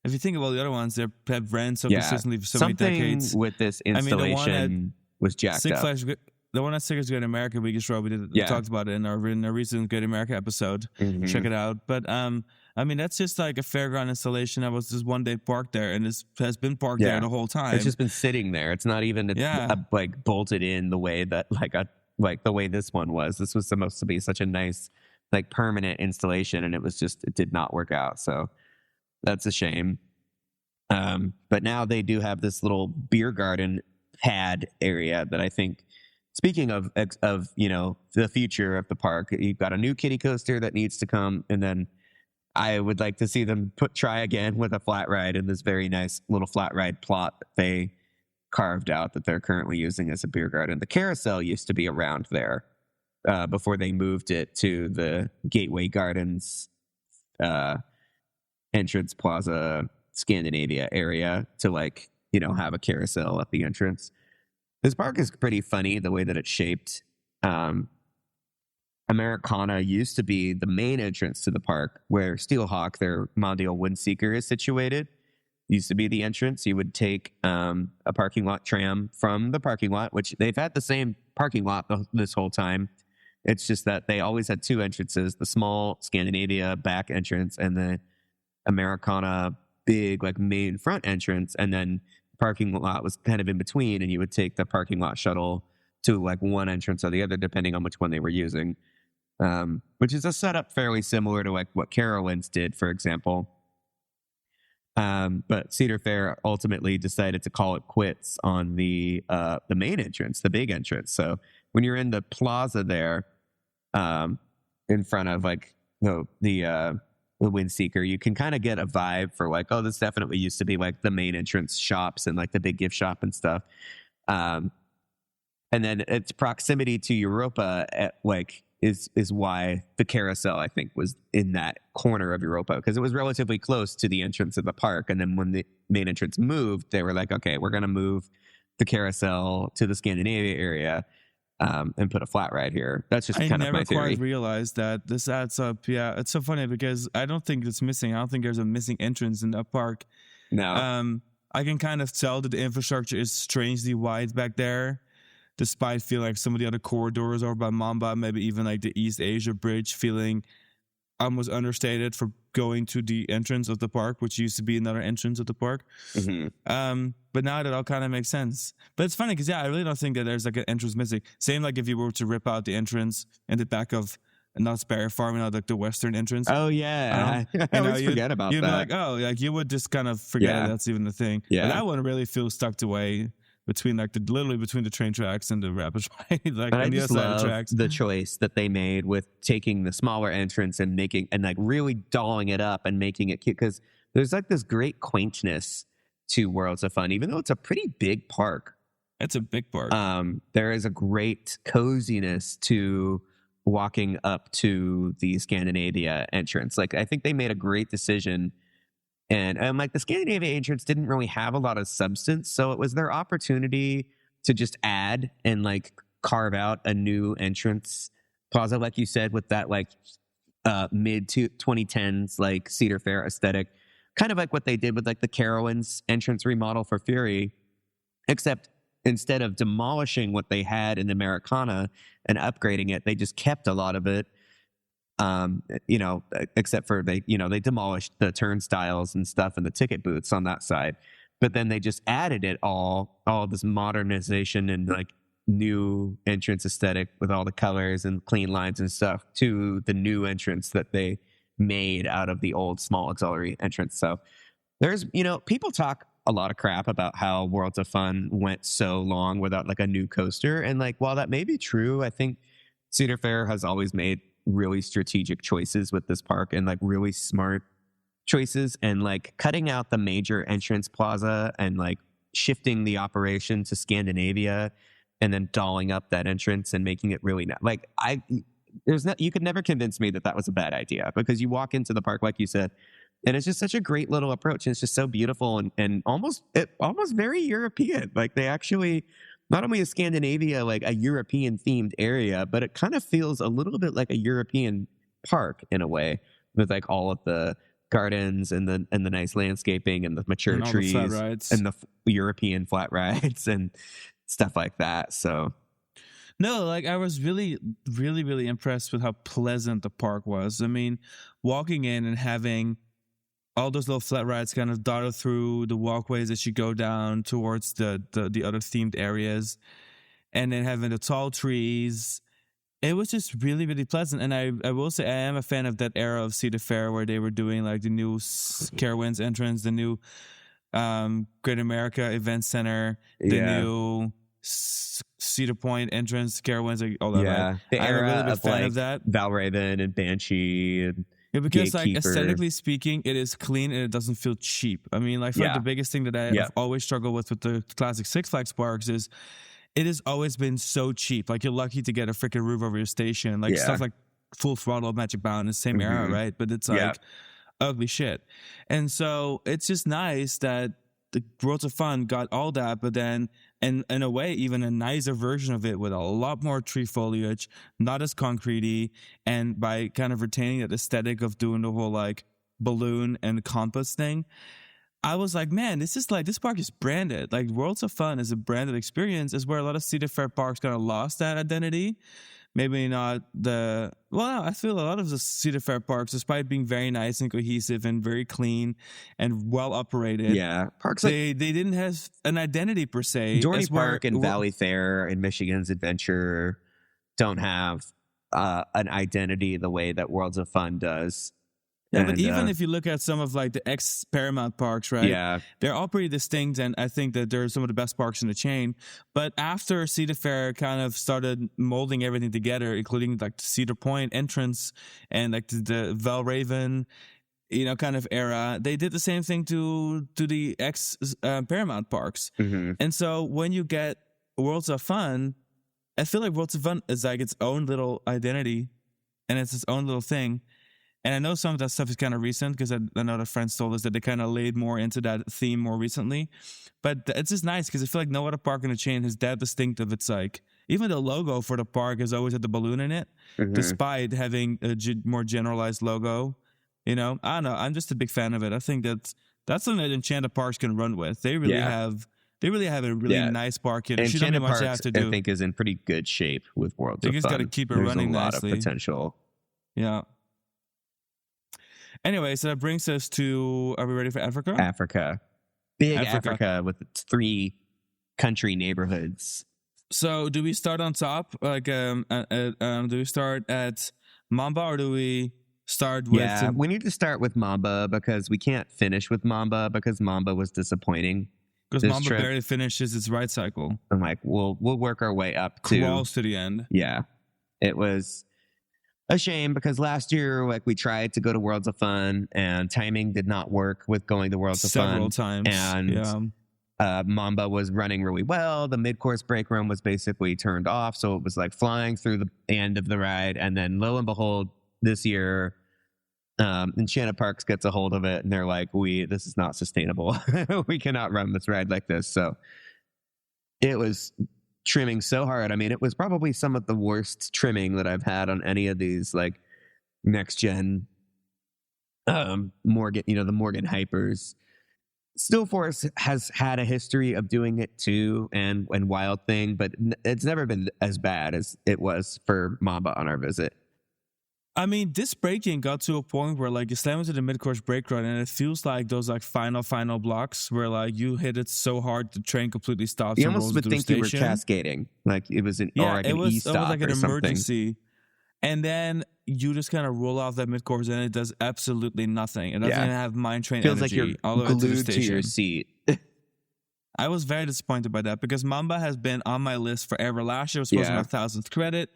if you think about the other ones, they have ran so consistently for so many decades. With this installation was jacked up. The one at Six Flags Great America we talked about it in our recent Great America episode. Mm-hmm. Check it out. But I mean, that's just like a fairground installation that was just one day parked there, and it has been parked there the whole time. It's just been sitting there. It's not even like bolted in the way that like the way this one was. This was supposed to be such a nice like permanent installation, and it did not work out. So that's a shame. But now they do have this little beer garden pad area that I think, speaking of the future of the park, you've got a new kiddie coaster that needs to come, and then I would like to see them try again with a flat ride in this very nice little flat ride plot that they carved out that they're currently using as a beer garden. The carousel used to be around there before they moved it to the Gateway Gardens entrance plaza Scandinavia area to have a carousel at the entrance. This park is pretty funny the way that it's shaped. Americana used to be the main entrance to the park, where Steelhawk, their Mondial Windseeker, is situated. Used to be the entrance. You would take a parking lot tram from the parking lot, which they've had the same parking lot this whole time. It's just that they always had two entrances, the small Scandinavia back entrance and the Americana big main front entrance, and then the parking lot was kind of in between, and you would take the parking lot shuttle to one entrance or the other depending on which one they were using, which is a setup fairly similar to what Carowinds did, for example. But Cedar Fair ultimately decided to call it quits on the main entrance, the big entrance. So when you're in the plaza there, in front of the Windseeker, you can kind of get a vibe for this definitely used to be the main entrance shops and the big gift shop and stuff. And then its proximity to Europa is why the carousel, I think, was in that corner of Europa, because it was relatively close to the entrance of the park. And then when the main entrance moved, they were like, okay, we're going to move the carousel to the Scandinavia area and put a flat ride here. That's just kind of my theory. I never quite realized that this adds up. Yeah, it's so funny because I don't think it's missing. I don't think there's a missing entrance in that park. No. I can kind of tell that the infrastructure is strangely wide back there, despite feeling like some of the other corridors over by Mamba, maybe even the East Asia Bridge, feeling almost understated for going to the entrance of the park, which used to be another entrance of the park. Mm-hmm. But now that all kind of makes sense. But it's funny because, I really don't think that there's an entrance missing. Same if you were to rip out the entrance in the back of Knott's Berry Farm, the western entrance. Oh, yeah. I always forget about that. You'd be you would just kind of forget that's even the thing. Yeah. But that one really feels tucked away between literally between the train tracks and the rapid ride, on the other side of the tracks. The choice that they made with taking the smaller entrance and making really dolling it up and making it cute, because there's this great quaintness to Worlds of Fun, even though it's a pretty big park. It's a big park. There is a great coziness to walking up to the Scandinavia entrance. I think they made a great decision. And the Scandinavia entrance didn't really have a lot of substance, so it was their opportunity to just add and carve out a new entrance plaza, like you said, with that mid 2010s Cedar Fair aesthetic, kind of what they did with the Carowinds entrance remodel for Fury, except instead of demolishing what they had in Americana and upgrading it, they just kept a lot of it. Except for they demolished the turnstiles and stuff and the ticket booths on that side. but then they just added it all this modernization and like new entrance aesthetic with all the colors and clean lines and stuff to the new entrance that they made out of the old small auxiliary entrance. So there's, people talk a lot of crap about how Worlds of Fun went so long without like a new coaster. And like, while that may be true, I think Cedar Fair has always made really strategic choices with this park and like really smart choices, and like cutting out the major entrance plaza and like shifting the operation to Scandinavia and then dolling up that entrance and making it really you could never convince me that was a bad idea, because you walk into the park, like you said, and it's just such a great little approach, and it's just so beautiful and almost very European. Like, they actually, not only is Scandinavia like a European themed area, but it kind of feels a little bit like a European park in a way, with like all of the gardens and the nice landscaping and the mature and trees and the European flat rides and stuff like that. So no, like, I was really, really, really impressed with how pleasant the park was. I mean, walking in and having all those little flat rides kind of dotted through the walkways as you go down towards the other themed areas, and then having the tall trees. It was just really, really pleasant. And I will say I am a fan of that era of Cedar Fair where they were doing like the new Carowinds entrance, the new Great America Event Center, the new Cedar Point entrance, Carowinds, like all that. Yeah, the I'm a era really big of fan like of that. Valraven and Banshee and because like Gatekeeper. aesthetically speaking, it is clean and it doesn't feel cheap. I mean, like, the biggest thing that I've always struggled with the classic Six Flags parks is it has always been so cheap. Like, you're lucky to get a freaking roof over your station. Like, stuff like Full Throttle, Magic Bound, the same era, right? But it's like ugly shit. And so it's just nice that the Worlds of Fun got all that, but then, and in a way, even a nicer version of it with a lot more tree foliage, not as concretey, and by kind of retaining that aesthetic of doing the whole like balloon and compass thing. I was like, man, this park is branded. Like, Worlds of Fun is a branded experience, is where a lot of Cedar Fair parks kind of lost that identity. Maybe not I feel a lot of the Cedar Fair parks, despite being very nice and cohesive and very clean and well operated. Yeah. Parks they didn't have an identity per se. Dorney Park and Valley Fair and Michigan's Adventure don't have an identity the way that Worlds of Fun does. Yeah, but even if you look at some of like the ex-Paramount parks, right? Yeah. They're all pretty distinct, and I think that they're some of the best parks in the chain. But after Cedar Fair kind of started molding everything together, including like the Cedar Point entrance and like the Valraven, kind of era, they did the same thing to the ex-Paramount parks. Mm-hmm. And so when you get Worlds of Fun, I feel like Worlds of Fun is like its own little identity, and it's its own little thing. And I know some of that stuff is kind of recent, because I know that friends told us that they kind of laid more into that theme more recently. But it's just nice, because I feel like no other park in the chain has that distinctive. It's like, even the logo for the park has always had the balloon in it, despite having a more generalized logo. I don't know. I'm just a big fan of it. I think that's something that Enchanted Parks can run with. They really have a really nice park here. Enchanted Parks, I think, is in pretty good shape with Worlds of Fun. They just got to keep it running nicely. There's a lot of potential. Yeah. Anyway, so that brings us to, are we ready for Africa? Africa. Big Africa with its 3 country neighborhoods. So do we start on top? Like, do we start at Mamba, or do we start with... Yeah, we need to start with Mamba, because we can't finish with Mamba, because Mamba was disappointing. Because Mamba barely finishes its ride cycle. I'm like, we'll work our way up to... Crawls to the end. Yeah. It was a shame, because last year, like, we tried to go to Worlds of Fun and timing did not work with going to Worlds of Fun several times. And Mamba was running really well. The mid-course break room was basically turned off, so it was like flying through the end of the ride. And then lo and behold, this year, Enchanted Parks gets a hold of it, and they're like, this is not sustainable. We cannot run this ride like this. So it was trimming so hard. I mean, it was probably some of the worst trimming that I've had on any of these like next gen Morgan, the Morgan Hypers. Still Force has had a history of doing it too, and Wild Thing, but it's never been as bad as it was for Mamba on our visit. I mean, this braking got to a point where like you slam into the mid-course brake run, and it feels like those like final blocks where like you hit it so hard the train completely stops. You and almost rolls would into a think you were station. cascading, like it was an Yeah, or like it an was e-stop like an or something. emergency. And then you just kind of roll off that mid-course, and it does absolutely nothing. It doesn't even have mine train Feels energy. like you're all the way to the glued to station. your seat. I was very disappointed by that because Mamba has been on my list forever. Last year was supposed to be my 1,000th credit.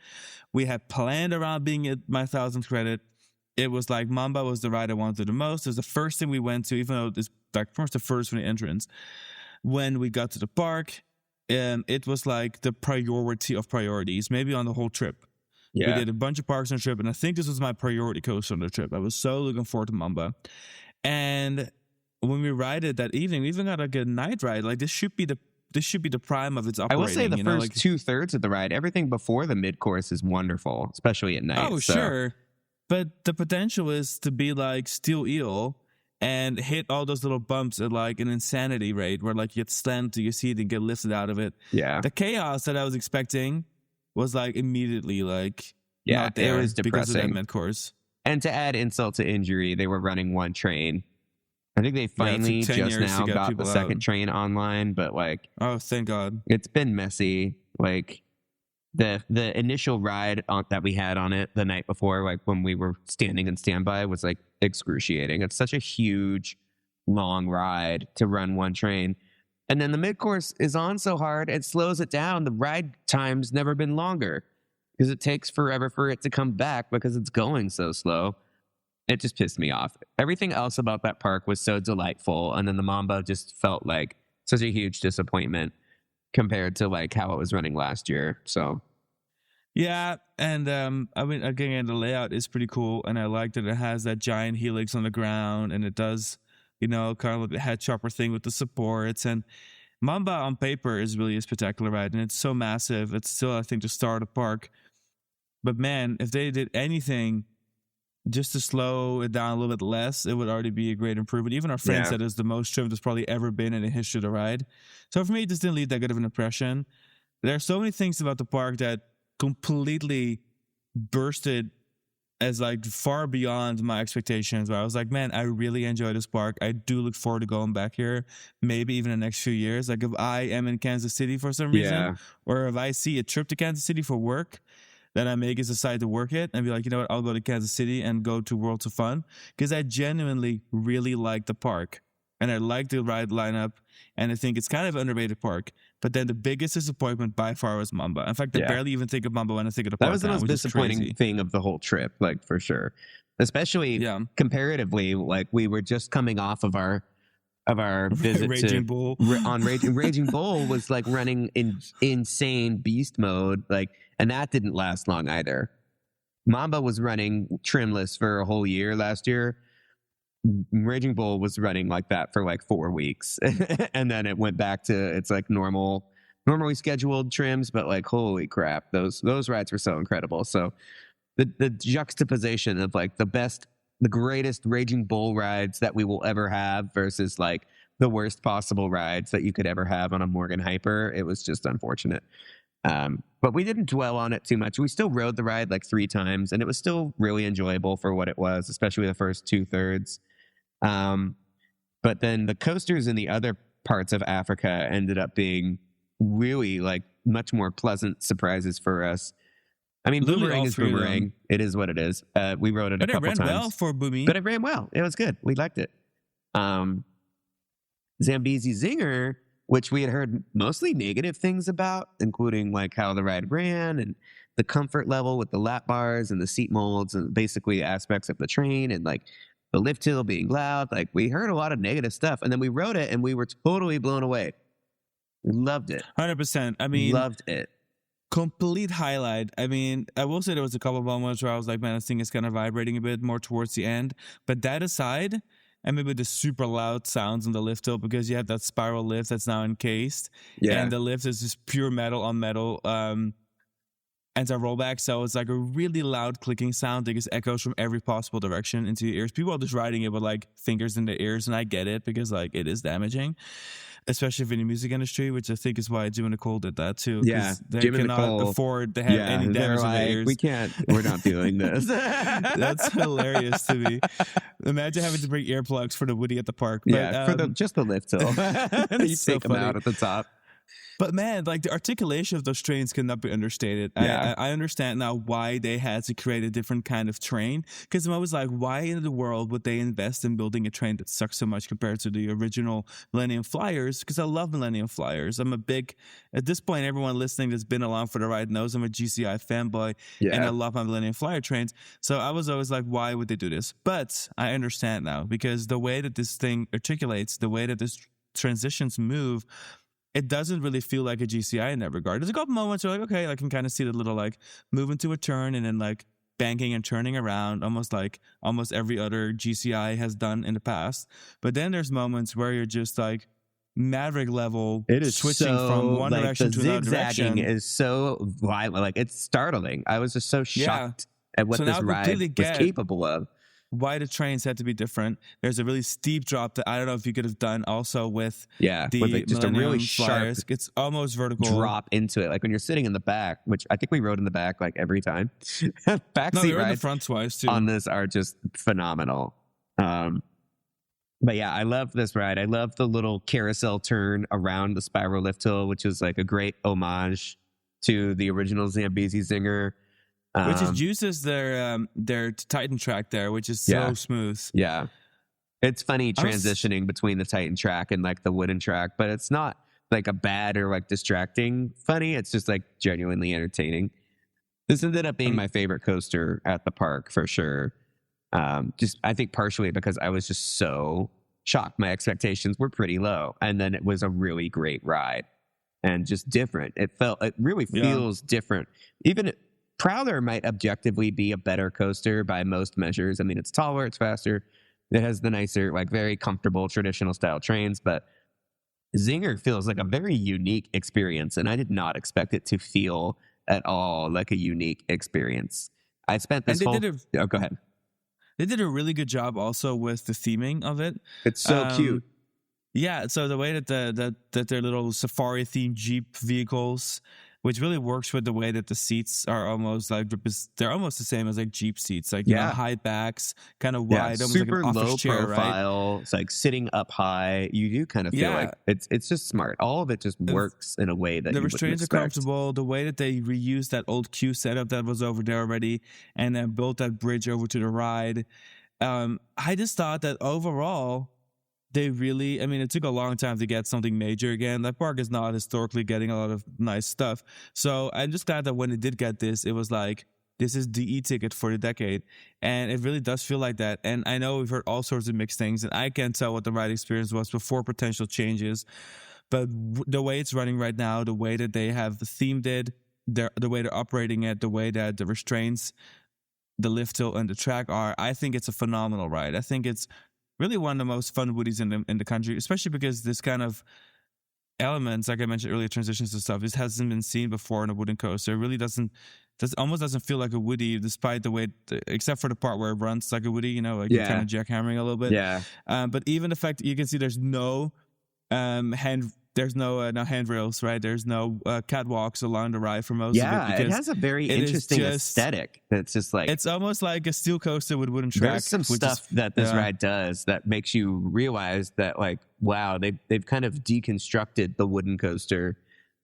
We had planned around being at my 1,000th credit. It was like Mamba was the ride I wanted the most. It was the first thing we went to, even though it's like the first from the entrance. When we got to the park, it was like the priority of priorities, maybe on the whole trip. Yeah. We did a bunch of parks on the trip, and I think this was my priority coaster on the trip. I was so looking forward to Mamba. And when we ride it that evening, we even got like a night ride. Like this should be the prime of its operating. I will say the first 2/3 of the ride, everything before the mid-course is wonderful, especially at night. Oh, sure. But the potential is to be like Steel Eel and hit all those little bumps at like an insanity rate where like you get slammed to your seat and get lifted out of it. Yeah. The chaos that I was expecting was like immediately like not there it was depressing. because of that mid-course. And to add insult to injury, they were running one train. I think they finally just now got the second train online, but like, oh, thank God. It's been messy. Like the initial ride that we had on it the night before, like when we were standing in standby, was like excruciating. It's such a huge, long ride to run one train. And then the mid-course is on so hard, it slows it down. The ride time's never been longer because it takes forever for it to come back because it's going so slow. It just pissed me off. Everything else about that park was so delightful. And then the Mamba just felt like such a huge disappointment compared to like how it was running last year. So yeah, and I mean, again, the layout is pretty cool, and I like that it has that giant helix on the ground, and it does, kind of like the head chopper thing with the supports. And Mamba on paper is really a spectacular ride, and it's so massive. It's still, I think, the star of the park. But man, if they did anything just to slow it down a little bit less, it would already be a great improvement. Even our friend said it's the most trimmed it's probably ever been in the history of the ride. So for me, it just didn't leave that good of an impression. There are so many things about the park that completely bursted as like far beyond my expectations, where I was like, man, I really enjoy this park. I do look forward to going back here, maybe even the next few years. Like if I am in Kansas City for some reason, or if I see a trip to Kansas City for work, then I may decide to work it and be like, you know what, I'll go to Kansas City and go to Worlds of Fun, because I genuinely really like the park and I like the ride lineup, and I think it's kind of an underrated park. But then the biggest disappointment by far was Mamba. In fact, I barely even think of Mamba when I think of the park. That was the most disappointing thing of the whole trip, like for sure. Especially comparatively, like we were just coming off of our visit Raging Bull. Raging Bull was like running in insane beast mode, like, and that didn't last long either. Mamba was running trimless for a whole year last year. Raging Bull was running like that for like 4 weeks, and then it went back to its like normally scheduled trims. But like, holy crap, those rides were so incredible. So the juxtaposition of like the greatest Raging Bull rides that we will ever have versus like the worst possible rides that you could ever have on a Morgan Hyper, it was just unfortunate. But we didn't dwell on it too much. We still rode the ride like 3 times, and it was still really enjoyable for what it was, especially the first 2/3. But then the coasters in the other parts of Africa ended up being really like much more pleasant surprises for us. I mean, Boomerang is Boomerang. It is what it is. We rode it a couple times. But it ran well for Boomy. But it ran well. It was good. We liked it. Zambezi Zinger, which we had heard mostly negative things about, including like how the ride ran and the comfort level with the lap bars and the seat molds and basically aspects of the train and like the lift hill being loud. Like we heard a lot of negative stuff, and then we rode it and we were totally blown away. We loved it. 100%. I mean, loved it. Complete highlight. I mean, I will say there was a couple of moments where I was like, man, this thing is kind of vibrating a bit more towards the end. But that aside, and maybe the super loud sounds in the lift hill, because you have that spiral lift that's now encased. Yeah. And the lift is just pure metal on metal. anti-rollback, so it's like a really loud clicking sound that just echoes from every possible direction into your ears. People are just riding it with like fingers in their ears, and I get it because like it is damaging, especially in the music industry, which I think is why Jim and Nicole did that too. Yeah, they Jim and cannot Nicole, afford to have any damage in their ears. We're not doing this. That's hilarious to me. Imagine having to bring earplugs for the Woody at the park. But, for just the lift hill. You so take them out at the top. But man, like the articulation of those trains cannot be understated. Yeah. I understand now why they had to create a different kind of train. Because I'm always like, why in the world would they invest in building a train that sucks so much compared to the original Millennium Flyers? Because I love Millennium Flyers. At this point, everyone listening that's been along for the ride knows I'm a GCI fanboy, and I love my Millennium Flyer trains. So I was always like, why would they do this? But I understand now, because the way that this thing articulates, the way that this transitions move, it doesn't really feel like a GCI in that regard. There's a couple moments where like, okay, I can kind of see the little like move into a turn and then like banking and turning around, almost every other GCI has done in the past. But then there's moments where you're just like Maverick level, it is switching so, from one direction to another direction. Zigzagging is so violent, like it's startling. I was just so shocked at what this ride was capable of. Why the trains had to be different. There's a really steep drop that I don't know if you could have done also with with like just a really sharp, it's almost vertical drop into it. Like when you're sitting in the back, which I think we rode in the back like every time. Backseat rides in the front twice too. On this are just phenomenal. But yeah, I love this ride. I love the little carousel turn around the spiral lift hill, which is like a great homage to the original Zambezi Zinger. Which uses their Titan track there, which is so smooth. Yeah. It's funny transitioning between the Titan track and like the wooden track, but it's not like a bad or like distracting funny. It's just like genuinely entertaining. This ended up being my favorite coaster at the park for sure. Just I think partially because I was just so shocked. My expectations were pretty low. And then it was a really great ride and just different. It really feels different. Even Prowler might objectively be a better coaster by most measures. I mean, it's taller, it's faster, it has the nicer, like very comfortable traditional style trains, but Zinger feels like a very unique experience, and I did not expect it to feel at all like a unique experience. I spent this whole... go ahead. They did a really good job also with the theming of it. It's so cute. Yeah, so the way that their little safari-themed Jeep vehicles, which really works with the way that the seats are almost like, they're almost the same as like Jeep seats, like high backs, kind of wide, almost super like an office low chair, profile. right? It's like sitting up high. You do kind of feel like it's just smart. All of it just works in a way that the you restraints are comfortable. The way that they reused that old queue setup that was over there already, and then built that bridge over to the ride. I just thought that overall, they really, I mean, it took a long time to get something major again. That park is not historically getting a lot of nice stuff. So I'm just glad that when it did get this, it was like, this is the e-ticket for the decade. And it really does feel like that. And I know we've heard all sorts of mixed things, and I can't tell what the ride experience was before potential changes. But the way it's running right now, the way that they have themed it, the way they're operating it, the way that the restraints, the lift hill and the track are, I think it's a phenomenal ride. I think it's really one of the most fun Woodies in the country, especially because this kind of elements, like I mentioned earlier, transitions and stuff, this hasn't been seen before in a wooden coaster. It really almost doesn't feel like a Woody, despite the way, except for the part where it runs like a Woody, you know, like you're kind of jackhammering a little bit. Yeah. But even the fact that you can see there's no no handrails, right? There's no catwalks along the ride for most of it. Yeah, it has a very interesting aesthetic. It's just like, it's almost like a steel coaster with wooden track. There's some stuff that this ride does that makes you realize that, like, wow, they've kind of deconstructed the wooden coaster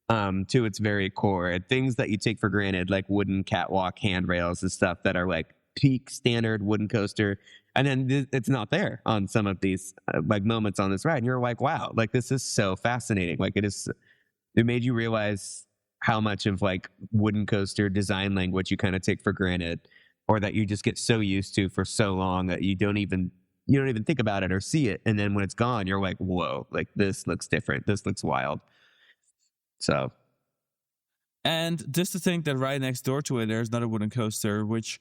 to its very core. And things that you take for granted, like wooden catwalk handrails and stuff that are like peak standard wooden coaster, and then it's not there on some of these like moments on this ride, and you're like, wow, like this is so fascinating. Like it made you realize how much of like wooden coaster design language you kind of take for granted, or that you just get so used to for so long that you don't even think about it or see it, and then when it's gone, you're like, whoa, like this looks different, this looks wild. So, and just to think that right next door to it, there's another wooden coaster, which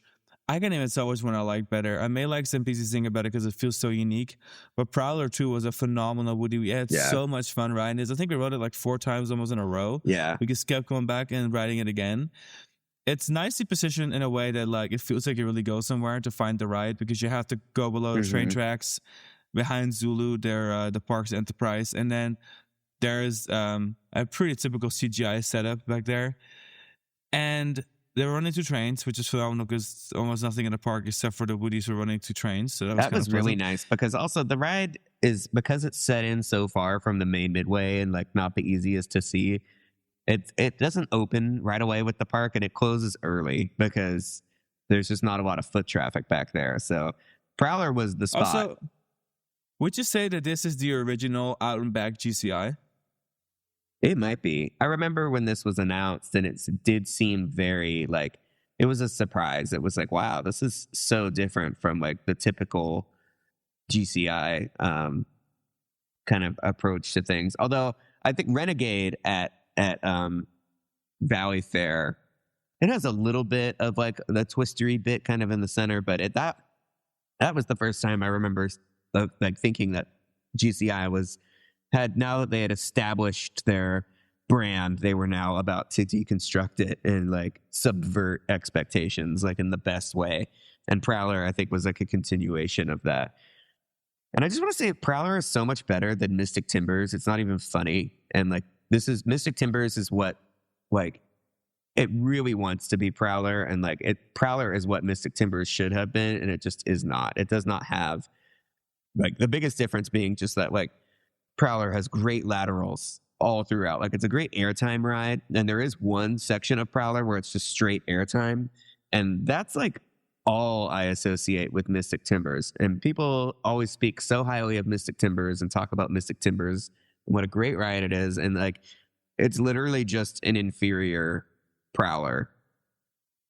I can even tell which one I like better. I may like Zambezi Zinger better because it feels so unique, but Prowler 2 was a phenomenal Woody. We had so much fun riding this. I think we rode it like 4 times almost in a row. Yeah. We just kept going back and riding it again. it's nicely positioned in a way that like it feels like you really go somewhere to find the ride, because you have to go below the train tracks. Behind Zulu, there the Parks Enterprise, and then there's a pretty typical CGI setup back there. And they're running 2 trains, which is phenomenal because almost nothing in the park except for the Woodies were running 2 trains. So that was really nice, because also the ride is, because it's set in so far from the main midway and like not the easiest to see. It doesn't open right away with the park, and it closes early because there's just not a lot of foot traffic back there. So Prowler was the spot. Also, would you say that this is the original Out and Back GCI? It might be. I remember when this was announced, and it did seem very like, it was a surprise. It was like, wow, this is so different from like the typical GCI kind of approach to things. Although I think Renegade at Valley Fair, it has a little bit of like the twistery bit kind of in the center, but that was the first time I remember like thinking that GCI now that they had established their brand, they were now about to deconstruct it and like subvert expectations, like in the best way. And Prowler, I think, was like a continuation of that. And I just want to say, Prowler is so much better than Mystic Timbers. It's not even funny. And like, Mystic Timbers is what, like, it really wants to be Prowler. And like, Prowler is what Mystic Timbers should have been. And it just is not. It does not have, like, the biggest difference being just that, like, Prowler has great laterals all throughout. Like, it's a great airtime ride. And there is one section of Prowler where it's just straight airtime. And that's like all I associate with Mystic Timbers. And people always speak so highly of Mystic Timbers and talk about Mystic Timbers, what a great ride it is. And like, it's literally just an inferior Prowler.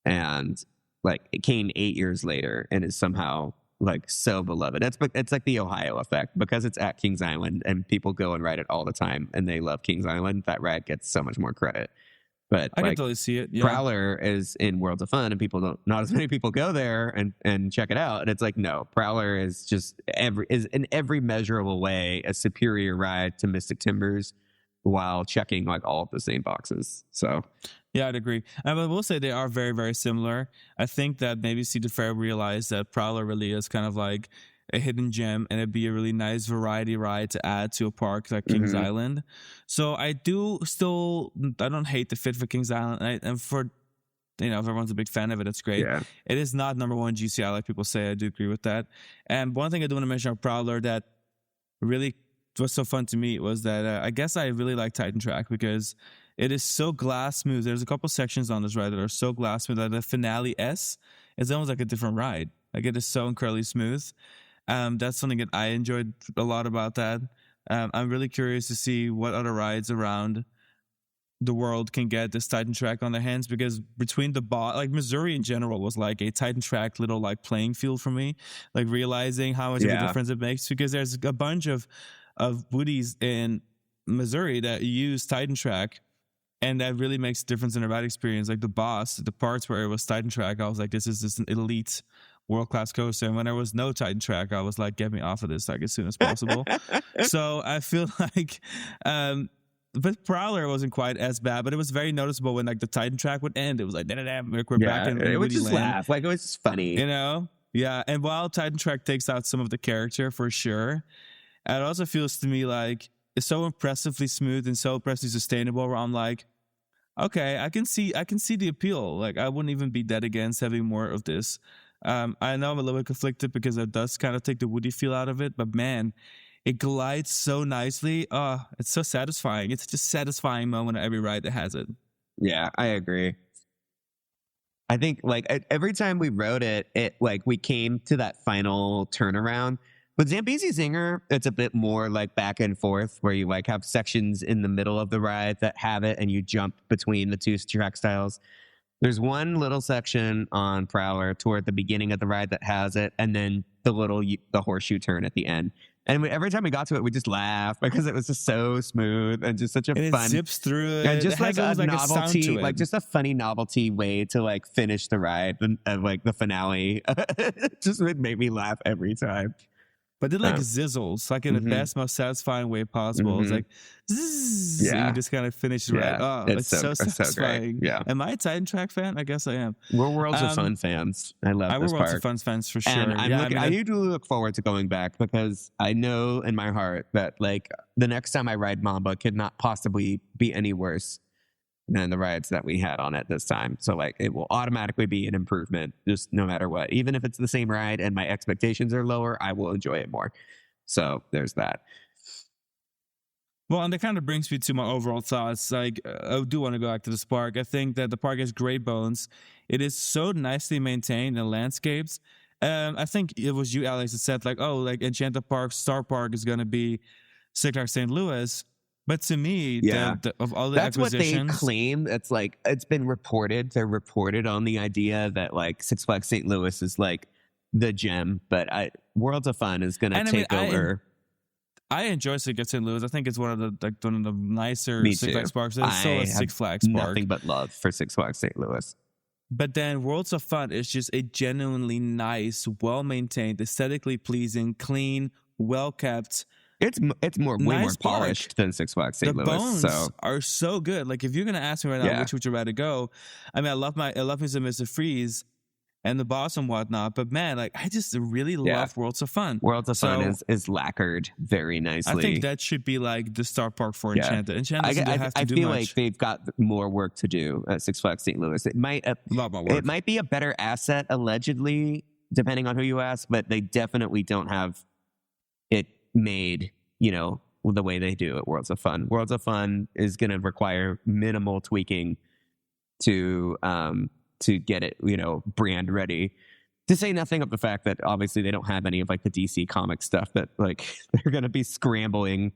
And like, it came 8 years later and is somehow like so beloved. It's like the Ohio effect, because it's at Kings Island and people go and ride it all the time and they love Kings Island. That ride gets so much more credit. But I can totally see it. Yeah. Prowler is in Worlds of Fun, and not as many people go there and check it out. And it's like, no, Prowler is just is in every measurable way a superior ride to Mystic Timbers, while checking like all of the same boxes. So yeah, I'd agree. I will say they are very, very similar. I think that maybe Cedar Fair realized that Prowler really is kind of like a hidden gem, and it'd be a really nice variety ride to add to a park like Kings Island. So I don't hate the fit for Kings Island, and for, if everyone's a big fan of it, it's great. Yeah. It is not number one GCI like people say. I do agree with that. And one thing I do want to mention about Prowler that really was so fun to me was that I guess I really like Titan Track, because it is so glass smooth. There's a couple sections on this ride that are so glass smooth that the finale S is almost like a different ride. Like, it is so incredibly smooth. That's something that I enjoyed a lot about that. I'm really curious to see what other rides around the world can get this Titan Track on their hands, because between like Missouri in general was like a Titan Track little like playing field for me, like realizing how much of a difference it makes, because there's a bunch of Woodies in Missouri that use Titan Track, and that really makes a difference in the ride experience. Like the parts where it was Titan Track, I was like, this is just an elite world-class coaster. And when there was no Titan Track, I was like, get me off of this like as soon as possible. So I feel like but Prowler wasn't quite as bad, but it was very noticeable when like the Titan Track would end. It was like, we're back in it would just land. laugh. Like, it was just funny. Yeah. And while Titan Track takes out some of the character for sure, it also feels to me like it's so impressively smooth and so impressively sustainable, where I'm like, okay, I can see the appeal. Like, I wouldn't even be dead against having more of this. I know I'm a little bit conflicted because it does kind of take the Woody feel out of it, but man, it glides so nicely. It's so satisfying. It's just a satisfying moment at every ride that has it. Yeah, I agree. I think like every time we rode it like we came to that final turnaround. With Zambezi Zinger, it's a bit more like back and forth, where you like have sections in the middle of the ride that have it, and you jump between the two track styles. There's one little section on Prowler toward the beginning of the ride that has it, and then the horseshoe turn at the end. And every time we got to it, we just laughed because it was just so smooth and just such a fun. It zips through it. And just like a novelty, like just a funny novelty way to like finish the ride, and like the finale. It just would make me laugh every time. but it like zizzles, like in the best, most satisfying way possible. It's like, zzz, and you just kind of finish it right. Oh, it's so satisfying. So yeah. Am I a Titan Track fan? I guess I am. We're Worlds of Fun fans. I love this we're park. Worlds of Fun fans for sure. And I do look forward to going back because I know in my heart that like the next time I ride Mamba could not possibly be any worse than the rides that we had on it this time. So like it will automatically be an improvement just no matter what. Even if it's the same ride and my expectations are lower, I will enjoy it more. So there's that. Well, and that kind of brings me to my overall thoughts. Like, I do want to go back to this park. I think that the park has great bones. It is so nicely maintained in landscapes. I think it was you, Alex, that said like, oh, like Enchanted Parks, Star Park is going to be Six Flags St. Louis. But to me, of all the that's acquisitions, what they claim. It's like it's been reported. They're reported on the idea that like Six Flags St. Louis is like the gem, but Worlds of Fun is going to take over. I enjoy Six Flags St. Louis. I think it's one of the nicer Six Flags parks. It's still a Six Flags park. Nothing but love for Six Flags St. Louis. But then Worlds of Fun is just a genuinely nice, well maintained, aesthetically pleasing, clean, well kept. It's way more polished than Six Flags St. Louis. The bones are so good. Like if you're gonna ask me right now which would you rather go, I mean I love me some Mr. Freeze and the boss and whatnot, but man, like I just really love Worlds of Fun. Worlds of Fun is lacquered very nicely. I think that should be like the star park for Enchanted. Enchanted doesn't have to do much. I feel like they've got more work to do at Six Flags St. Louis. It might a lot more work. It might be a better asset allegedly, depending on who you ask, but they definitely don't have it made, you know, the way they do at Worlds of Fun. Worlds of Fun is going to require minimal tweaking to get it, you know, brand ready. To say nothing of the fact that obviously they don't have any of like the DC comic stuff that like they're going to be scrambling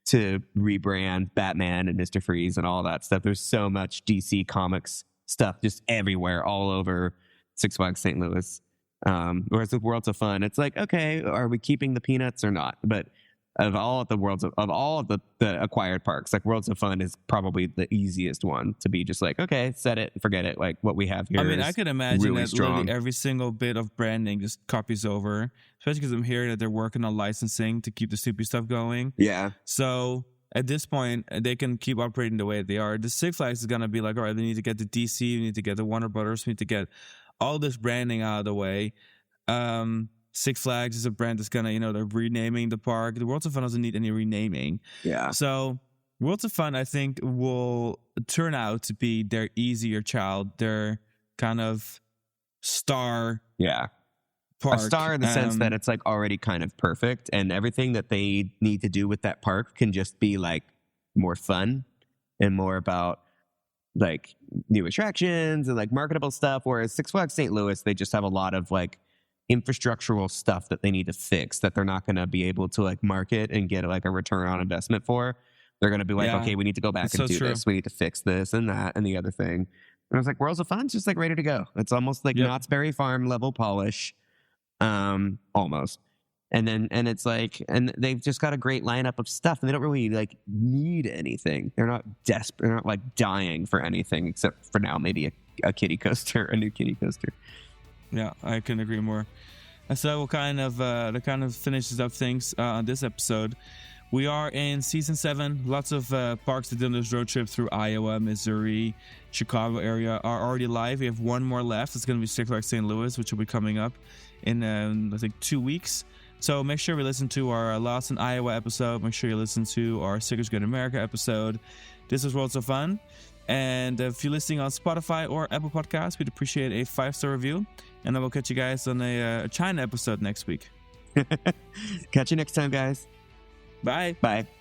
to rebrand Batman and Mr. Freeze and all that stuff. There's so much DC comics stuff just everywhere, all over Six Flags St. Louis. Whereas with Worlds of Fun, it's like, okay, are we keeping the peanuts or not? But of all of the acquired parks, like Worlds of Fun is probably the easiest one to be just like, okay, set it and forget it. Like what we have here. I mean, I could imagine really that strong. Literally every single bit of branding just copies over, especially because I'm hearing that they're working on licensing to keep the Soupy stuff going. Yeah. So at this point, they can keep operating the way that they are. The Six Flags is going to be like, all right, we need to get the DC, we need to get the Warner Brothers, we need to get all this branding out of the way. Six Flags is a brand that's gonna, you know, they're renaming the park. The Worlds of Fun doesn't need any renaming. Yeah. So Worlds of Fun, I think, will turn out to be their easier child, their kind of star. Yeah. Park. A star in the sense that it's like already kind of perfect, and everything that they need to do with that park can just be like more fun and more about like new attractions and like marketable stuff. Whereas Six Flags St. Louis, they just have a lot of like infrastructural stuff that they need to fix that they're not going to be able to like market and get like a return on investment for. They're going to be like, okay, we need to go back and do this. We need to fix this and that and the other thing. And I was like, Worlds of Fun's just like ready to go. It's almost like Knott's Berry Farm level polish, almost. And it's like, and they've just got a great lineup of stuff, and they don't really like need anything. They're not desperate. They're not like dying for anything except for now maybe a kiddie coaster, a new kiddie coaster. Yeah, I couldn't agree more. And so we'll that kind of finishes up things on this episode. We are in season 7. Lots of parks that did this road trip through Iowa, Missouri, Chicago area are already live. We have one more left. It's going to be Six Flags St. Louis, which will be coming up in I think 2 weeks. So make sure we listen to our Lost in Iowa episode. Make sure you listen to our Stickers Good America episode. This is Worlds of Fun. And if you're listening on Spotify or Apple Podcasts, we'd appreciate a 5-star review. And then we'll catch you guys on a China episode next week. Catch you next time, guys. Bye. Bye.